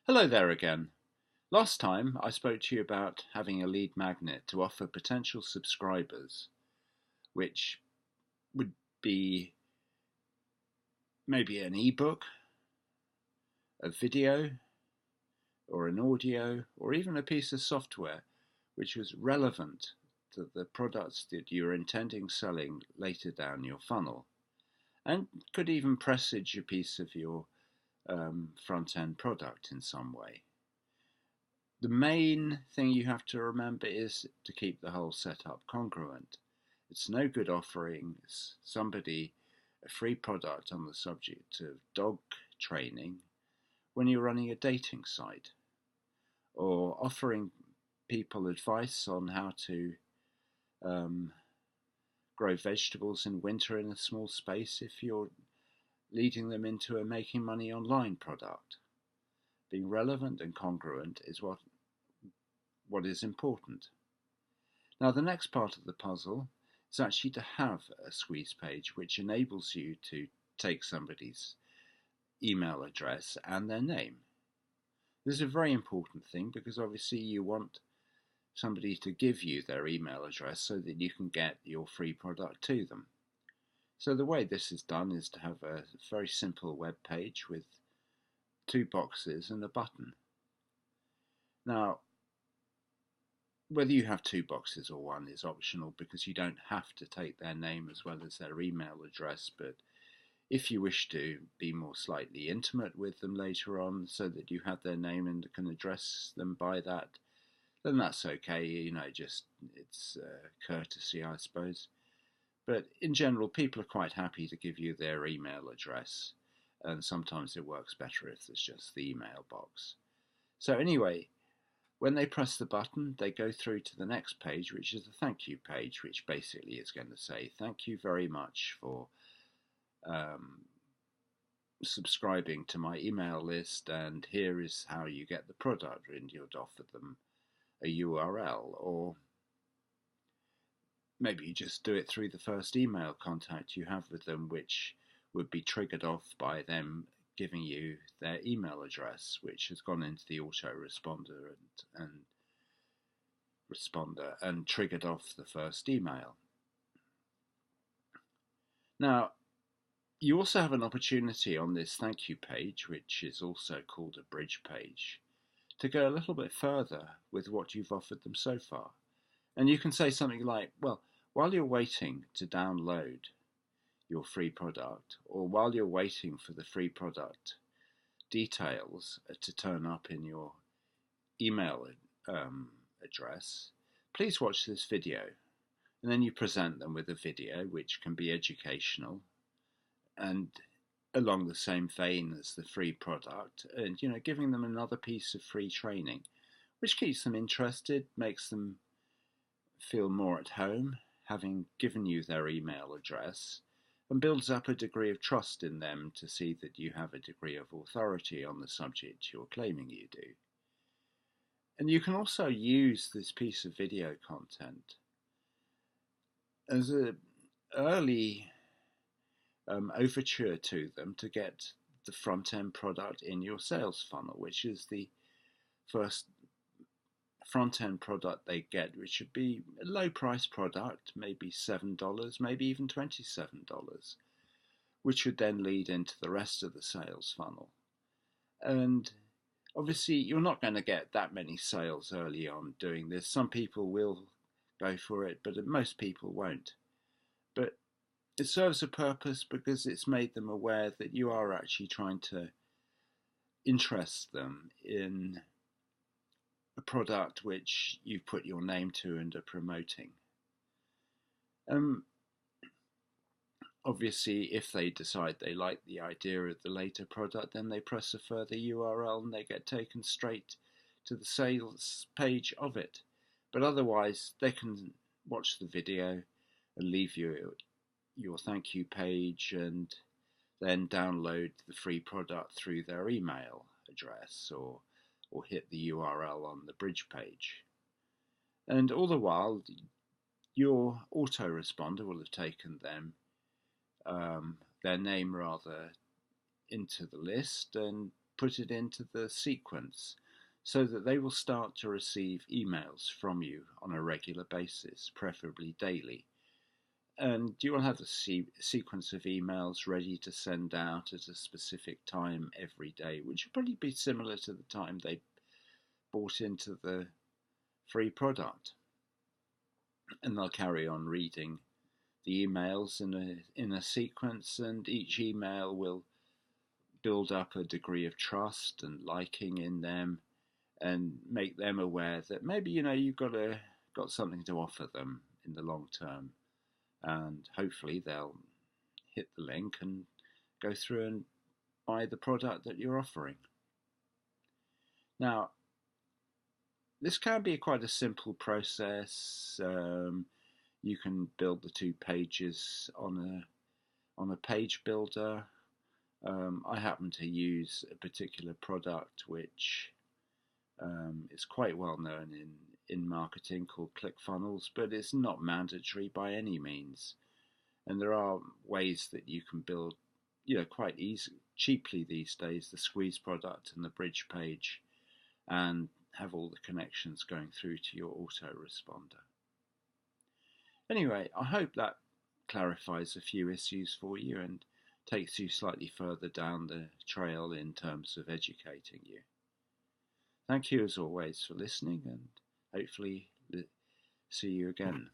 Hello there again. Last time I spoke to you about having a lead magnet to offer potential subscribers, which would be maybe an ebook, a video, or an audio, or even a piece of software which was relevant to the products that you're intending selling later down your funnel, and could even presage a piece of your front end product in some way. The main thing you have to remember is to keep the whole setup congruent. It's no good offering somebody a free product on the subject of dog training when you're running a dating site, or offering people advice on how to um, grow vegetables in winter in a small space if you're leading them into a making money online product. Being relevant and congruent is what is important. Now, the next part of the puzzle is actually to have a squeeze page which enables you to take somebody's email address and their name. This is a very important thing because obviously you want somebody to give you their email address so that you can get your free product to them. So the way this is done is to have a very simple web page with two boxes and a button. Now, whether you have two boxes or one is optional because you don't have to take their name as well as their email address, but if you wish to be more slightly intimate with them later on so that you have their name and can address them by that, then that's okay, just it's courtesy, I suppose. But in general, people are quite happy to give you their email address, and sometimes it works better if there's just the email box. So anyway, when they press the button, they go through to the next page, which is the thank you page, which basically is going to say, thank you very much for subscribing to my email list, and here is how you get the product, and you'd offer them a URL, or maybe you just do it through the first email contact you have with them, which would be triggered off by them giving you their email address, which has gone into the autoresponder and triggered off the first email. Now, you also have an opportunity on this thank you page, which is also called a bridge page, to go a little bit further with what you've offered them so far. And you can say something like, well, while you're waiting to download your free product, or while you're waiting for the free product details to turn up in your email address, please watch this video. And then you present them with a video which can be educational and along the same vein as the free product, and giving them another piece of free training, which keeps them interested, makes them feel more at home, having given you their email address, and builds up a degree of trust in them to see that you have a degree of authority on the subject you're claiming you do. And you can also use this piece of video content as an early overture to them to get the front-end product in your sales funnel, which is the first front-end product they get, which should be a low-price product, maybe $7, maybe even $27, which should then lead into the rest of the sales funnel. And obviously, you're not going to get that many sales early on doing this. Some people will go for it, but most people won't. But it serves a purpose because it's made them aware that you are actually trying to interest them in a product which you've put your name to and are promoting. Obviously, if they decide they like the idea of the later product, then they press a further URL and they get taken straight to the sales page of it. But otherwise, they can watch the video and leave you your thank you page and then download the free product through their email address, or hit the URL on the bridge page. And all the while, your autoresponder will have taken their name rather into the list, and put it into the sequence so that they will start to receive emails from you on a regular basis, preferably daily. And you will have a sequence of emails ready to send out at a specific time every day, which will probably be similar to the time they bought into the free product. And they'll carry on reading the emails in a sequence, and each email will build up a degree of trust and liking in them, and make them aware that maybe you've got something to offer them in the long term, and hopefully they'll hit the link and go through and buy the product that you're offering. Now, this can be quite a simple process. You can build the 2 pages on a page builder. I happen to use a particular product which is quite well known in marketing, called ClickFunnels, but it's not mandatory by any means. And there are ways that you can build, quite cheaply these days, the squeeze product and the bridge page, and have all the connections going through to your autoresponder. Anyway, I hope that clarifies a few issues for you and takes you slightly further down the trail in terms of educating you. Thank you as always for listening, and hopefully see you again.